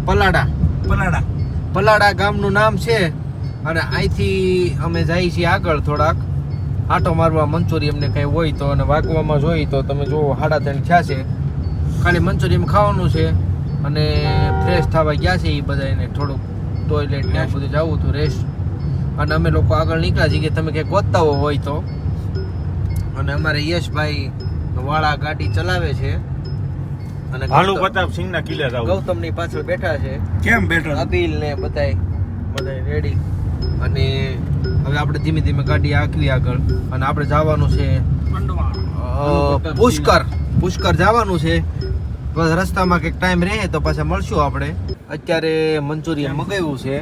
પલાડા ગામનું નામ છે. અને અહીંથી અમે જઈએ છીએ આગળ થોડાક આટો મારવા મંચુરિયમ ને કઈ હોય તો, અને વાગવામાં જોઈએ તો તમે જુઓ 3:30 થયા છે. ખાલી મંચુરિયમ ખાવાનું છે અને ફ્રેશ થવા ગયા છે એ બધાને, થોડુંક ટોયલેટ ને બધું જવું હતું રેસ્ટ. અને અમે લોકો આગળ નીકળ્યા છીએ કે તમે કંઈક ગોતતા હોય તો. અને અમારે યશભાઈ વાળા ગાડી ચલાવે છે અને ભાલુ પ્રતાપસિંહ ના કિલ્લે જાવ. ગૌતમ ની પાછળ બેઠા છે. કેમ બેઠા? અબીલ ને બધાય રેડી. અને હવે આપણે ધીમે ધીમે ગાડી આંકવી આગળ, અને આપણે જવાનું છે પુષ્કર જવાનું છે. બસ રસ્તામાં કંઈક ટાઈમ રહે તો પાછા મળશું આપણે. અત્યારે મંચુરિયન મગાવ્યું છે,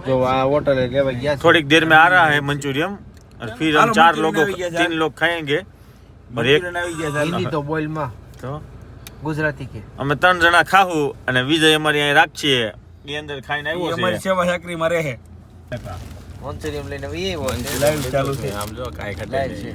જો આ હોટલે લેવા ગયા. થોડીક देर में आ रहा है मंचूरियम और फिर हम 3 लोग खाएंगे और एक હિન્દી તો બોલ માં તો ગુજરાતી કે અમે 3 જણા ખાવું અને વિજય અમારી અહીં રાખીએ એ અંદર ખાઈને આવ્યો છે. અમારી સેવા ચાકરી માં રહે. મંચુરિયમ લઈને એ લાઈવ ચાલુ છે. આમ જો કાઈ ખટે છે.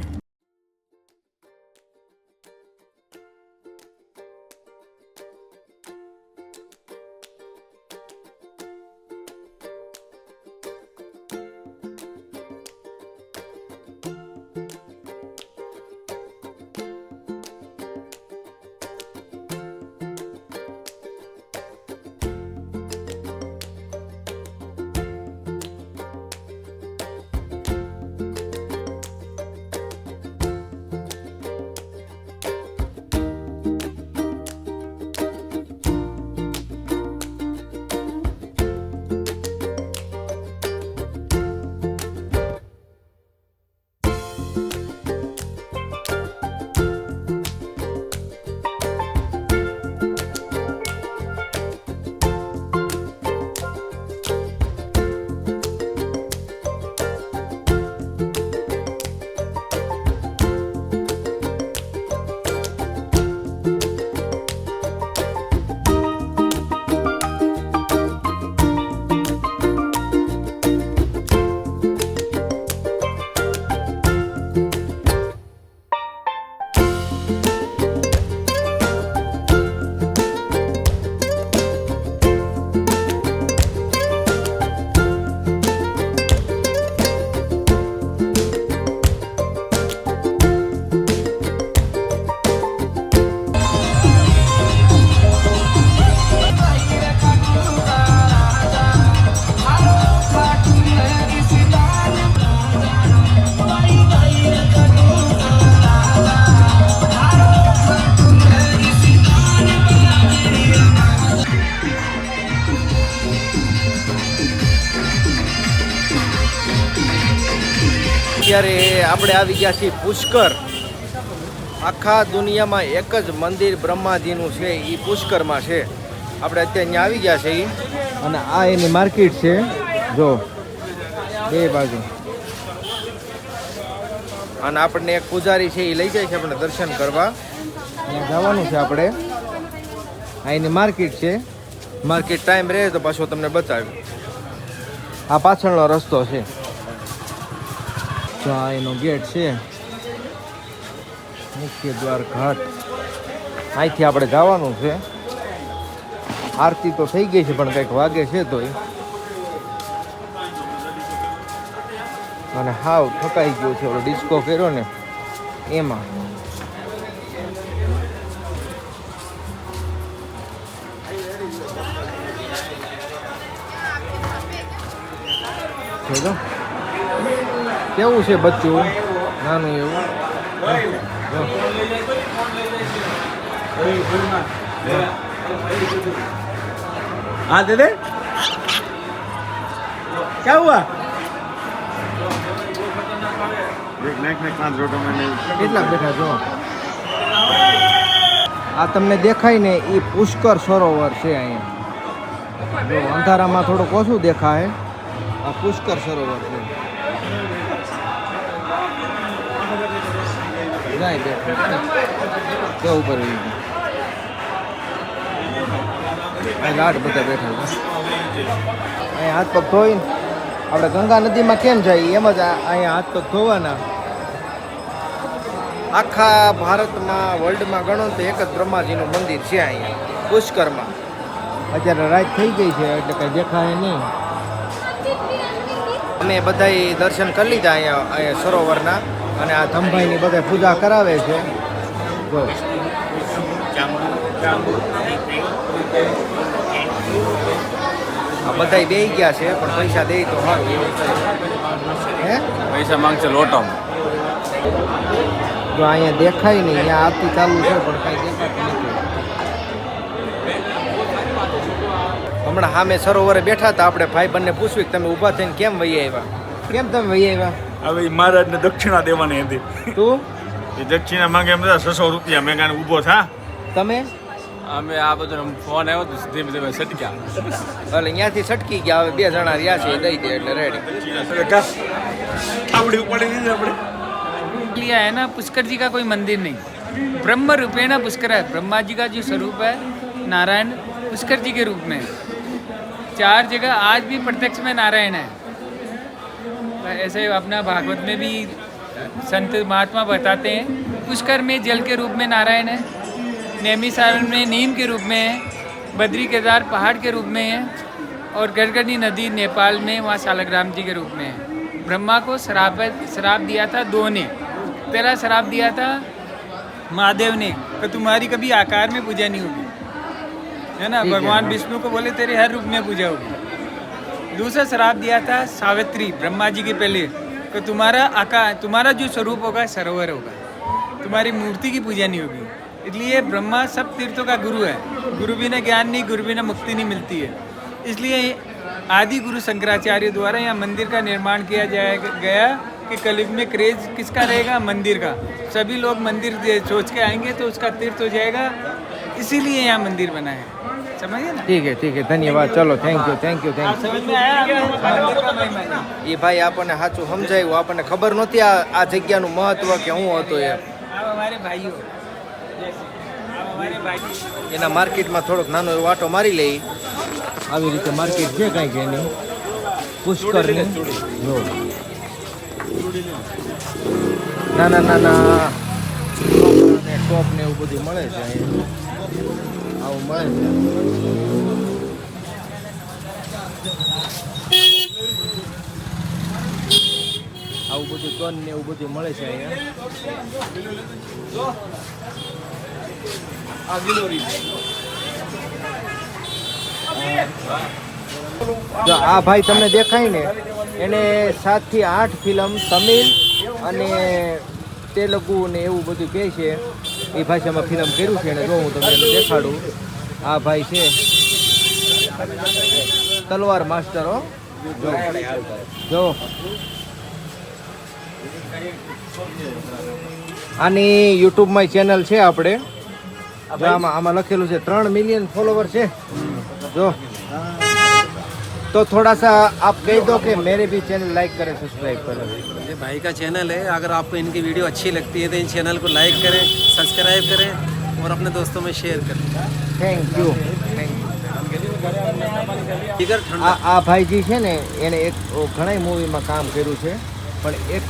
અત્યારે આપણે આવી ગયા છીએ પુષ્કર. આખા દુનિયામાં એક જ મંદિર બ્રહ્માજીનું છે, એ પુષ્કરમાં છે. આપણે અત્યારે અહીંયા આવી ગયા છે અને આ એની માર્કેટ છે. જો બે બાજુ. અને આપણને એક પૂજારી છે એ લઈ જાય છે આપણે દર્શન કરવા. અહીંયા જવાનું છે આપણે. આ એની માર્કેટ છે. માર્કેટ ટાઈમ રહે તો પાછો તમને બતાવ્યું. આ પાછળનો રસ્તો છે. તો આ એનો ગેટ છે, મુખ્ય દ્વાર ઘાટ. અહીંથી આપણે જવાનું છે. આરતી તો થઈ ગઈ છે પણ કંઈક વાગે છે તો અને હાવ થકાઈ ગયો છે. ઓલો ડિસ્કો કર્યો ને એમાં. કેવું છે બચ્ચું નાનું એવું? हाँ दे दे क्या हुआ? કેટલા બેઠા જો. આ તમને દેખાય ને એ પુષ્કર સરોવર છે. અહીંયા જો અંધારામાં થોડુંક ઓછું દેખાય. આ પુષ્કર સરોવર છે. જાય બેઠા ઉપર લાટ બધા બેઠા છે. અહીંયા હાથ પગ ધોઈને આપણે ગંગા નદીમાં કેમ જાય એમ જ અહીંયા હાથ પગ ધોવાના. આખા ભારતમાં વર્લ્ડમાં ગણો તો એક જ બ્રહ્માજીનું મંદિર છે અહીંયા પુષ્કરમાં. અત્યારે રાત થઈ ગઈ છે એટલે કંઈ દેખાય નહીં. અમે બધાય દર્શન કરી લીધા અહીંયા સરોવરના અને આ ધમભાઈની બધા પૂજા કરાવે છે. જો આ બધાય બેહી ગયા છે પણ પૈસા દે તો હા હે પૈસા માંગશે લોટમ. જો અહીંયા દેખાય નહીં, અહીંયા આરતી ચાલુ છે પણ કાંઈ દેખાતું નથી. હમણાં સામે સરોવરે બેઠા હતા આપણે ભાઈ બંને પૂછ્યું કે તમે ઊભા થઈને કેમ વહી આવ્યા, કેમ તમે વહી આવ્યા? હવે મહારાજને દક્ષિણા દેવાની હતી. તું એ દક્ષિણા માંગે એમ બધા 600 રૂપિયા મેં કાને ઊભો થા. તમે અમે આ બધો ફોન આવ્યો તો ધીમે ધીમે સટક્યા. એટલે અહીંયાથી છટકી ગયા. હવે 2 જણા રહ્યા છે, દઈ દે એટલે રેડી. આપણી ઉપાડી દીધી આપણે. लिया है ना, पुष्कर जी का कोई मंदिर नहीं, ब्रह्म रूपेण पुष्कर है। ब्रह्मा जी का जो स्वरूप है नारायण, पुष्कर जी के रूप में 4 जगह आज भी प्रत्यक्ष में नारायण है। ऐसे अपना भागवत में भी संत महात्मा बताते हैं, पुष्कर में जल के रूप में नारायण है, नैमिसारण में नीम के रूप में है, बद्री केदार पहाड़ के रूप में है, और गड़गड़ी नदी नेपाल में वहाँ शालग्राम जी के रूप में है। ब्रह्मा को श्राप दिया था 2 ने। पहला श्राप दिया था महादेव ने कि तुम्हारी कभी आकार में पूजा नहीं होगी, है ना। भगवान विष्णु को बोले तेरे हर रूप में पूजा होगी। दूसरा श्राप दिया था सावित्री, ब्रह्मा जी के पहले, कि तुम्हारा आकार, तुम्हारा जो स्वरूप होगा सरोवर होगा, तुम्हारी मूर्ति की पूजा नहीं होगी। इसलिए ब्रह्मा सब तीर्थों का गुरु है। गुरु बिना ज्ञान नहीं, गुरु बिना मुक्ति नहीं मिलती है। इसलिए आदि गुरु शंकराचार्य द्वारा यहाँ मंदिर का निर्माण किया गया कि कलयुग में क्रेज किसका रहेगा? मंदिर का। सभी लोग मंदिर सोच के आएंगे तो उसका तीर्थ हो जाएगा, इसीलिए यहाँ मंदिर बना है। समझिए ना। ठीक है, धन्यवाद. चलो, थैंक यू. समझ में आया आपको मंदिर का महिमा? એ ભાઈ આપણને સાચું સમજાયું. આપણને ખબર નહોતી આ જગ્યાનું મહત્વ કે શું હતું એ. आप हमारे भाई हो, जैसे आप हमारे भाई। એના માર્કેટમાં થોડોક નાનો એવો આટો મારી લઈ. આવી રીતે માર્કેટ છે કાંઈક એની પુષ્કરની. જો નાના ટોપ ને એવું બધું મળે છે અહીંયા. આવું મળે છે. આવું બધું કન ને એવું બધું મળે છે અહીંયા. જો આ ભાઈ તમને દેખાય ને, એને 7 થી 8 ફિલ્મ તમિલ અને તેલુગુ ને એવું બધું કહે છે એ ભાષામાં ફિલ્મ કર્યું છે. એને જો હું તમને દેખાડું. આ ભાઈ છે તલવાર માસ્ટર. હો જો આની યુટ્યુબમાં ચેનલ છે આપણે. જો આમાં લખેલું છે 3 મિલિયન ફોલોવર છે. જો तो थोड़ा सा आप कह दो कि मेरे भी चैनल लाइक करें, सब्सक्राइब करें. ये भाई का चैनल है, अगर आपको इनकी वीडियो अच्छी लगती है तो इन चैनल को लाइक करें, सब्सक्राइब करें और अपने दोस्तों में शेयर करें. Thank you. जिगर ठंडा. આ ભાઈજી છે ને એને એક ઘણા મૂવીમાં કામ કર્યું છે, પણ એક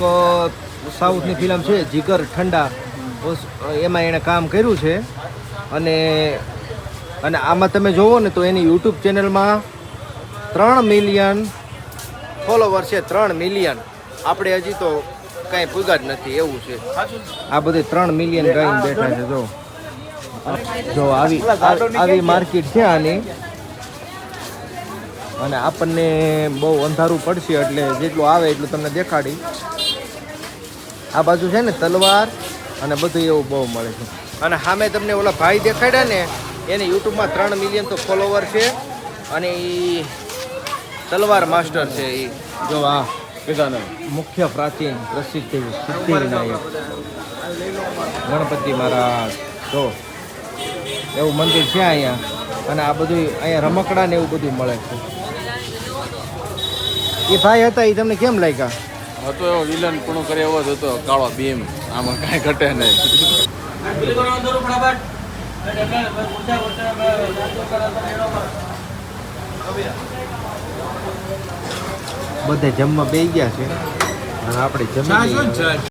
સાઉથની ફિલ્મ છે જીગર ઠંડા, એમાં એણે કામ કર્યું છે. અને આમાં તમે જોવો ને તો એની યુટ્યુબ ચેનલમાં 3 મિલિયન ફોલોવર છે. 3 મિલિયન. આપણે હજી તો કાંઈ પૂગા જ નથી એવું છે. આ બધે 3 મિલિયન ગાઈને બેઠા છે. જો આવી માર્કેટ છે આની. અને આપણને બહુ અંધારું પડશે એટલે જેટલું આવે એટલું તમને દેખાડી. આ બાજુ છે ને તલવાર અને બધું એવું બહુ મળે છે. અને સામે તમને ઓલા ભાઈ દેખાડ્યા ને, એને યુટ્યુબમાં 3 મિલિયન તો ફોલોવર છે. અને એ તલવાર માસ્ટર છે. એ જો આ મુખ્ય પ્રાચીન પ્રસિદ્ધ સિદ્ધિવિનાયક ગણપતિ મહારાજ. જો એવું મંદિર છે અહીંયા. અને આ બધું અહીંયા રમકડા ને એવું બધું મળે છે. એ ભાઈ હતા એ તમને કેમ લાગ્યા? હતો એવો વિલન પણ કરે એવો જ હતો, કાળો ભીમ. આમાં કાંઈ ઘટે નહીં. બધે જમવા બેસી ગયા છે અને આપણે જમી લઈએ.